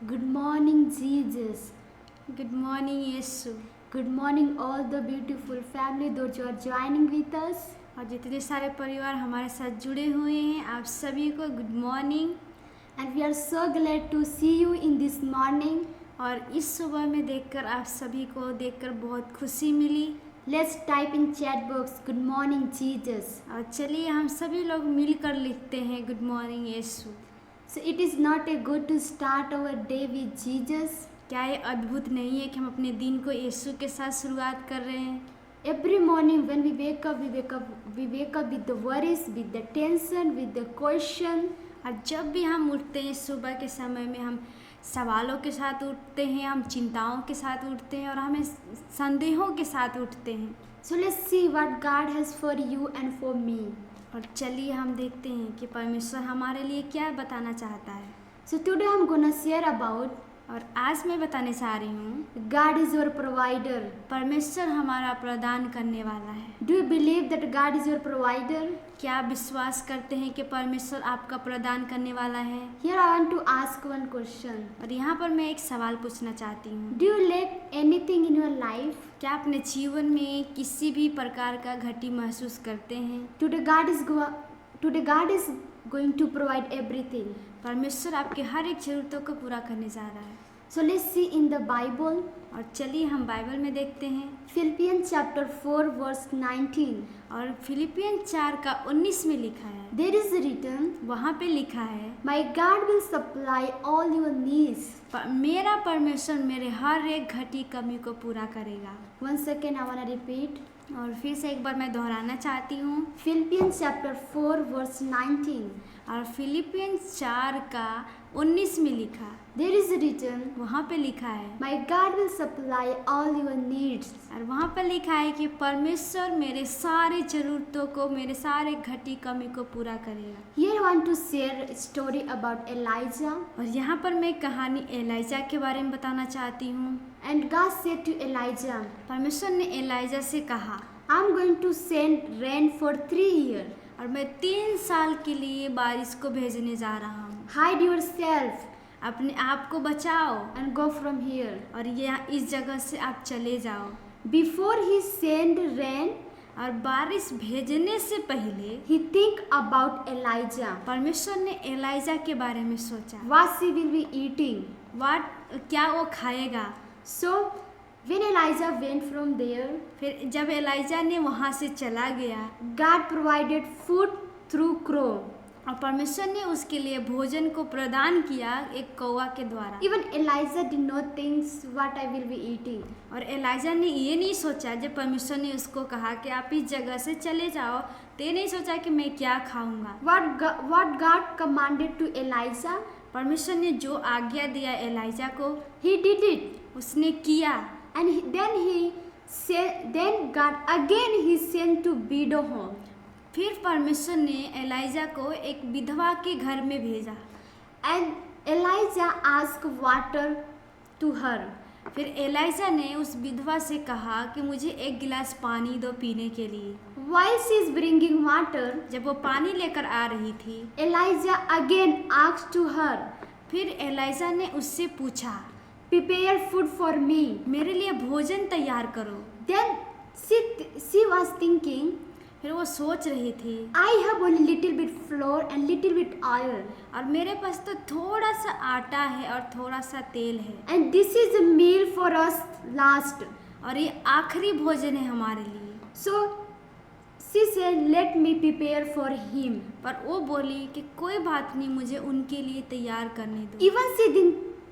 Good morning, Jesus. Good morning Yeshu. Good morning, all the beautiful family those who are joining with us. और जितने सारे परिवार हमारे साथ जुड़े हुए हैं आप सभी को good morning. And we are so glad to see you in this morning. और इस सुबह में देखकर आप सभी को देखकर बहुत खुशी मिली। Let's type in chat box, Good morning, Jesus. और चलिए हम सभी लोग मिलकर लिखते हैं good morning Yeshu. So it is not a good to start our day with Jesus. क्या ये अद्भुत नहीं है कि हम अपने दिन को यीशु के साथ शुरुआत कर रहे हैं। Every morning when we wake up with the worries, with the tension, with the question. और जब भी हम उठते हैं सुबह के समय में हम सवालों के साथ उठते हैं, हम चिंताओं के साथ उठते हैं और हमें संदेहों के साथ उठते हैं। So let's see what God has for you and for me. और चलिए हम देखते हैं कि परमेश्वर हमारे लिए क्या बताना चाहता है। So today I'm gonna share about और आज मैं बताने चाह रही हूँ God is your provider. परमेश्वर हमारा प्रदान करने वाला है। Do you believe that God is your provider? क्या आप विश्वास करते हैं कि परमेश्वर आपका प्रदान करने वाला है? Here I want to ask one question. और यहाँ पर मैं एक सवाल पूछना चाहती हूँ। Do you lack anything in your life? क्या अपने जीवन में किसी भी प्रकार का घटी महसूस करते हैं? Today God is going to provide everything. परमेश्वर आपके हर एक जरूरतों को पूरा करने जा रहा है। So let's see in the Bible. और चलिए हम बाइबल में देखते हैं Philippians chapter 4 verse 19. और फिलिपियन 4 का 19 में लिखा है। There is written, वहाँ पे लिखा है My God will supply all your needs. मेरा परमेश्वर मेरे हर एक घटी कमी को पूरा करेगा। One second, I want to repeat. और फिर से एक बार मैं दोहराना चाहती हूँ Philippians chapter 4 verse 19. और फिलिपियन 4 का 19 में लिखा There is written, वहाँ पे लिखा है My God will supply all your needs. और वहाँ पर लिखा है कि परमेश्वर मेरे सारे जरूरतों को मेरे सारे घटी कमी को पूरा करेगा। Here I want to share a story about Elijah. और यहाँ पर मैं कहानी एलाइजा के बारे में बताना चाहती हूँ। And God said to Elijah, परमेश्वर ने एलाइजा से कहा I'm going to send rain for 3 years. और मैं 3 साल के लिए बारिश को भेजने जा रहा हूँ। Hide yourself अपने आप को बचाओ and go from here. और यहाँ इस जगह से आप चले जाओ। Before he sent rain, और बारिश भेजने से पहले he think about Elijah. परमेश्वर ने एलाइजा के बारे में सोचा What she will be eating. क्या वो खाएगा। So when Elijah went from there, फिर जब एलाइजा ने वहाँ से चला गया God provided food through crow. और परमेश्वर ने उसके लिए भोजन को प्रदान किया एक कौवा के द्वारा। Even Elijah did not think what I will be eating. और एलाइजा ने ये नहीं सोचा जब परमेश्वर ने उसको कहा कि आप इस जगह से चले जाओ तो ये नहीं सोचा कि मैं क्या खाऊंगा। What God commanded to Elijah, परमेश्वर ने जो आज्ञा दिया एलाइजा को he did it. उसने किया। And then God again he sent to widow home. फिर परमेश्वर ने एलाइजा को एक विधवा के घर में भेजा। And Elijah asked water to her. फिर एलाइजा ने उस विधवा से कहा कि मुझे एक गिलास पानी दो पीने के लिए। While she is bringing water, जब वो पानी लेकर आ रही थी Elijah again asked to her, फिर एलाइजा ने उससे पूछा prepare food for me. मेरे लिए भोजन तैयार करो। Then she was thinking, फिर वो सोच रही थी I have only little bit flour and little bit oil. और मेरे पास तो थोड़ा सा आटा है और थोड़ा सा तेल है And this is a meal for us last. और ये आखिरी भोजन है हमारे लिए। So she said, let me prepare for him. पर वो बोली कि कोई बात नहीं मुझे उनके लिए तैयार करने दो।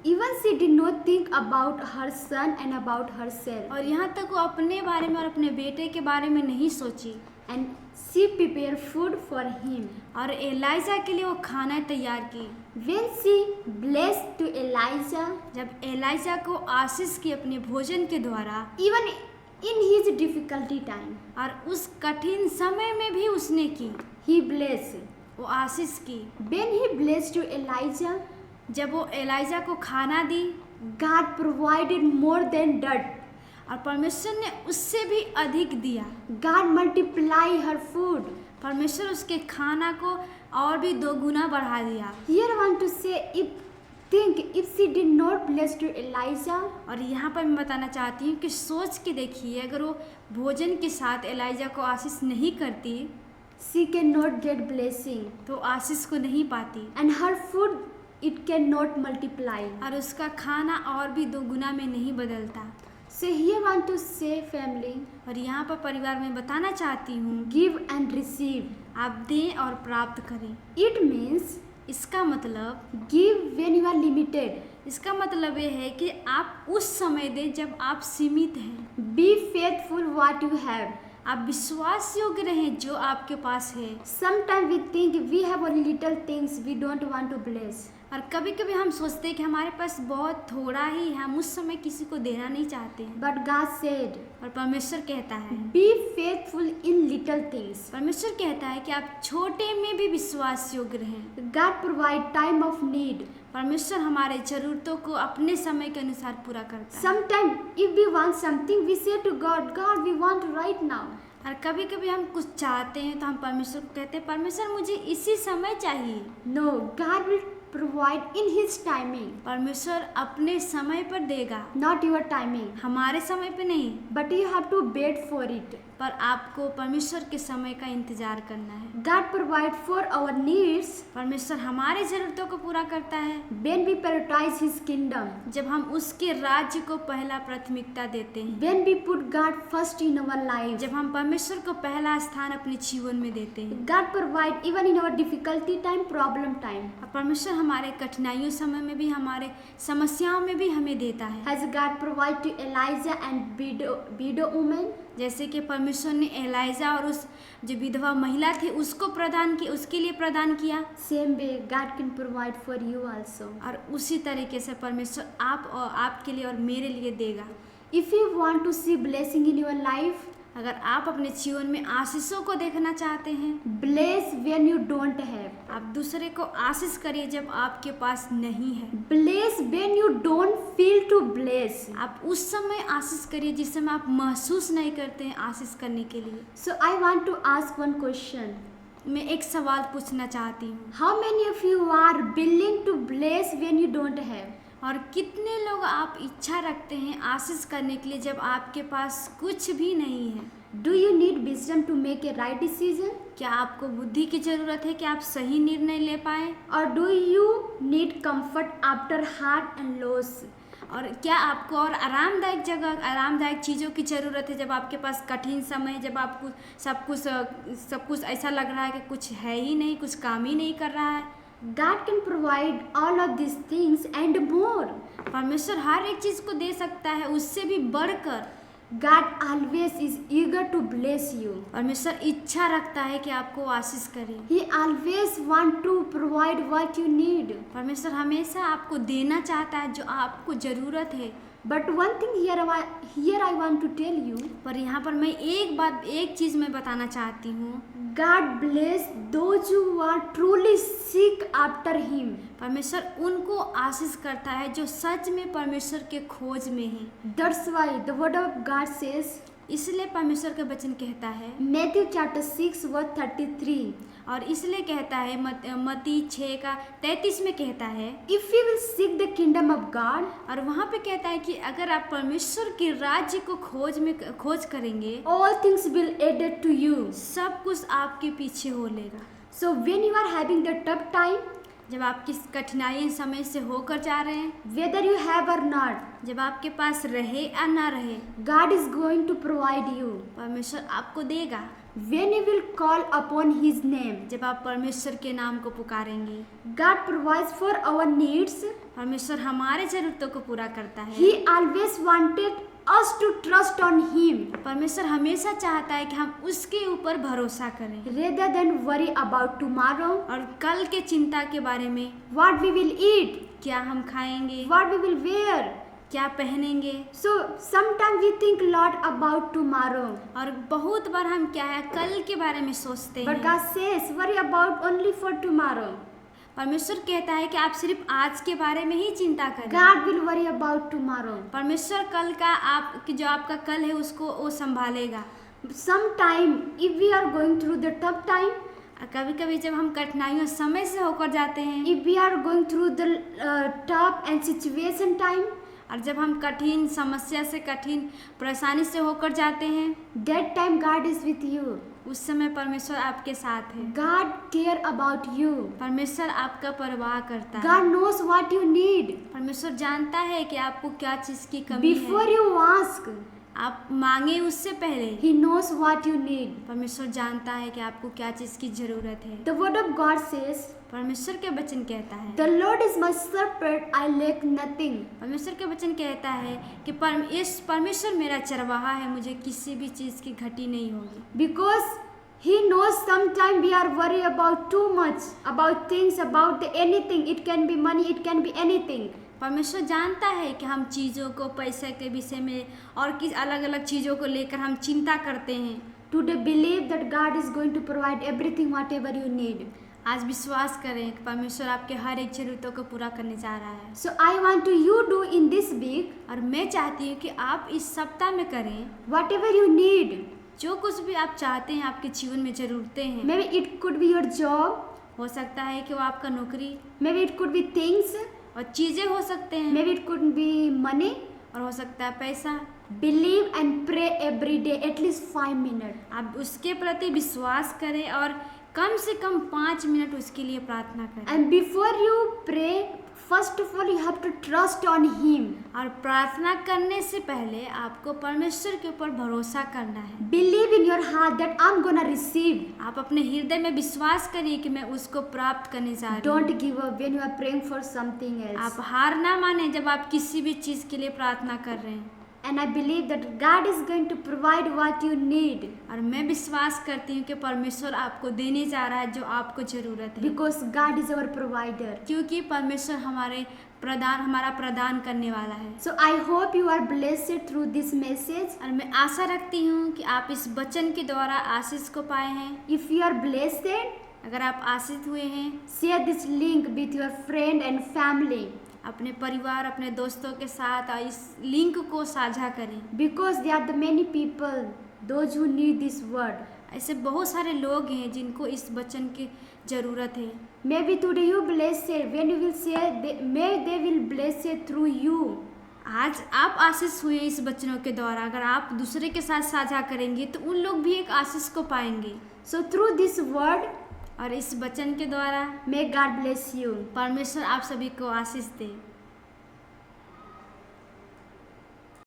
Even she did not think about her son and about herself. और यहाँ तक वो अपने बारे में और अपने बेटे के बारे में नहीं सोची। And she prepared food for him. और एलाइजा के लिए वो खाना तैयार की। When she blessed to Elijah, जब एलाइजा को आशीष की अपने भोजन के द्वारा even in his difficulty time, और उस कठिन समय में भी उसने की he blessed. वो आशीष की। When he blessed to Elijah, जब वो एलाइजा को खाना दी God provided more than that. और परमेश्वर ने उससे भी अधिक दिया। God multiply her food. परमेश्वर उसके खाना को और भी 2 गुना बढ़ा दिया। Here I want to say, Think if she did not bless to Elijah, और यहाँ पर मैं बताना चाहती हूँ कि सोच के देखिए, अगर वो भोजन के साथ एलाइजा को आशीष नहीं करती she cannot get blessing, तो आशीष को नहीं पाती, and her food it cannot multiply. और उसका खाना और भी 2 गुना में नहीं बदलता। So here want to say family, और यहाँ पर परिवार में बताना चाहती हूँ, give and receive. आप दें और प्राप्त करें। It means इसका मतलब give when you are limited. इसका मतलब ये है कि आप उस समय दें जब आप सीमित हैं। Be faithful what you have. आप विश्वास योग्य रहें जो आपके पास है। Sometimes we think we have only little things we don't want to bless. और कभी कभी हम सोचते हैं कि हमारे पास बहुत थोड़ा ही है, हम उस समय किसी को देना नहीं चाहते हैं। But God said, और परमेश्वर कहता है, be faithful in little things. परमेश्वर कहता है कि आप छोटे में भी विश्वास योग्य रहें। God provide time of need. परमेश्वर हमारे जरूरतों को अपने समय के अनुसार पूरा करता है। Sometimes if we want something, we say to God, God, we want right now. और कभी कभी हम कुछ चाहते हैं तो हम परमेश्वर को कहते हैं, परमेश्वर मुझे इसी समय चाहिए। No, God will provide in His timing, परमेश्वर अपने समय पर देगा, not your timing. हमारे समय पे नहीं। But you have to wait for it. पर आपको परमेश्वर के समय का इंतजार करना है। God provide for our needs परमेश्वर हमारे जरूरतों को पूरा करता है when we prioritize His kingdom. जब हम उसके राज्य को पहला प्राथमिकता देते हैं, When we put God first in our life. जब हम परमेश्वर को पहला स्थान अपने जीवन में देते हैं। God provide even in our difficulty time, problem time. और परमेश्वर हमारे कठिनाइयों समय में भी, हमारे समस्याओं में भी हमें देता है। Has God provide to Elijah and widow woman? जैसे कि परमेश्वर ने एलाइजा और उस जो विधवा महिला थी उसको प्रदान किया, उसके लिए प्रदान किया। Same way God can provide for you also. और उसी तरीके से परमेश्वर आप और आपके लिए और मेरे लिए देगा। If you want to see blessing in your life, अगर आप अपने जीवन में आशीषों को देखना चाहते हैं, bless when you don't have. आप दूसरे को आशीष करिए जब आपके पास नहीं है। Bless when you don't feel to bless. आप उस समय आशीष करिए जिस समय आप महसूस नहीं करते हैं आशीष करने के लिए। So I want to ask one question. मैं एक सवाल पूछना चाहती हूँ, How many of you are willing to bless when you don't have? और कितने लोग आप इच्छा रखते हैं आशीष करने के लिए जब आपके पास कुछ भी नहीं है? Do you need wisdom to make a right decision? क्या आपको बुद्धि की जरूरत है कि आप सही निर्णय ले पाए? Or do you need comfort after hard and loss? और क्या आपको और आरामदायक जगह, आरामदायक चीज़ों की ज़रूरत है जब आपके पास कठिन समय, जब आपको सब कुछ ऐसा लग रहा है कि कुछ है ही नहीं, कुछ काम ही नहीं कर रहा है? God can provide all of these things and more. परमेश्वर हर एक चीज़ को दे सकता है, उससे भी बढ़कर। God always is eager to bless you. परमेश्वर इच्छा रखता है कि आपको आशीष करे। He always want to provide what you need. परमेश्वर हमेशा आपको देना चाहता है जो आपको ज़रूरत है। But one thing here I want to tell you. पर यहाँ पर मैं एक चीज़ मैं बताना चाहती हूँ। God bless those who are truly seek after Him. परमेश्वर उनको आशीष करता है जो सच में परमेश्वर के खोज में हैं। That's why the word of God says, इसलिए परमेश्वर का वचन कहता है, Matthew chapter 6 verse 33. और इसलिए कहता है मत्ती 6:33 में कहता है, If you will seek the kingdom of God, और वहाँ पे कहता है कि अगर आप परमेश्वर के राज्य को खोज करेंगे, all things will added to you. सब कुछ आपके पीछे हो लेगा। So when you are having the tough time, जब आप किस कठिनाई समय से होकर जा रहे हैं, whether you have or not, जब आपके पास रहे या ना रहे, God is going to provide you. परमेश्वर आपको देगा। When you will call upon His name, जब आप परमेश्वर के नाम को पुकारेंगे, God provides for our needs. परमेश्वर हमारे जरूरतों को पूरा करता है। He always wanted us to trust on Him परमेश्वर हमेशा चाहता है कि हम उसके ऊपर भरोसा करें, rather than worry about tomorrow, और कल के चिंता के बारे में, what we will eat, क्या हम खाएंगे, what we will wear. क्या पहनेंगे। So sometimes we think lot about tomorrow, और बहुत बार हम क्या है कल के बारे में सोचते but हैं। God says worry about only for tomorrow. परमेश्वर कहता है कि आप सिर्फ आज के बारे में ही चिंता करें। God will worry about tomorrow. परमेश्वर कल का जो आपका कल है उसको वो संभालेगा। Sometime if we are going through the tough time, कभी कभी जब हम कठिनाइयों समय से होकर जाते हैं, if we are going through the tough and situation time, और जब हम कठिन समस्या से, कठिन परेशानी से होकर जाते हैं, that time God is with you. उस समय परमेश्वर आपके साथ है। God care about you. परमेश्वर आपका परवाह करता है। God knows what you need. परमेश्वर जानता है कि आपको क्या चीज की कमी Before है। you ask, आप मांगे उससे पहले He knows what you need. परमेश्वर जानता है कि आपको क्या चीज की जरूरत है। The word of God says, परमेश्वर के वचन कहता है, the Lord is my shepherd, I lack nothing. परमेश्वर के वचन कहता है कि परमेश्वर मेरा चरवाहा है, मुझे किसी भी चीज की घटी नहीं होगी। Because He knows sometimes we are worried about too much, about things, about anything. It can be money, it can be anything. परमेश्वर जानता है कि हम चीज़ों को, पैसे के विषय में और किस अलग अलग चीज़ों को लेकर हम चिंता करते हैं। Today believe that God is going to provide everything whatever you need. आज विश्वास करें कि परमेश्वर आपके हर एक जरूरतों को पूरा करने जा रहा है। So I want to you do in this week और मैं चाहती हूँ कि आप इस सप्ताह में करें whatever you need. जो कुछ भी आप चाहते हैं, आपके जीवन में जरूरतें हैं। Maybe it could be your job, हो सकता है कि वो आपका नौकरी maybe it could be things, और चीज़ें हो सकते हैं, maybe it could be money. और हो सकता है पैसा। Believe and pray every day at least 5 minutes. आप उसके प्रति विश्वास करें और कम से कम 5 मिनट उसके लिए प्रार्थना करें। And before you pray, first of all you have to trust on Him. और प्रार्थना करने से पहले आपको परमेश्वर के ऊपर भरोसा करना है। Believe in your heart that I'm gonna receive. आप अपने हृदय में विश्वास करिए कि मैं उसको प्राप्त करने जा रही हूँ। Don't give up when you are praying for something else. आप हार ना माने जब आप किसी भी चीज़ के लिए प्रार्थना कर रहे हैं। And I believe that God is going to provide what you need. और मैं विश्वास करती हूँ कि परमेश्वर आपको देने जा रहा है जो आपको जरूरत है। Because God is our provider. क्योंकि परमेश्वर हमारा प्रदान करने वाला है। So I hope you are blessed through this message. और मैं आशा रखती हूँ कि आप इस वचन के द्वारा आशीष को पाए हैं। If you are blessed, अगर आप आशीष हुए हैं, share this link with your friend and family. अपने परिवार, अपने दोस्तों के साथ इस लिंक को साझा करें। Because there are the many people, those who need this word. ऐसे बहुत सारे लोग हैं जिनको इस वचन की जरूरत है। Maybe today you blessed when you will share, may they will bless it through you. आज आप आशीष हुए इस वचनों के द्वारा। अगर आप दूसरे के साथ साझा करेंगे तो उन लोग भी एक आशीष को पाएंगे। So through this word, और इस वचन के द्वारा may God bless you. परमेश्वर आप सभी को आशीष दे।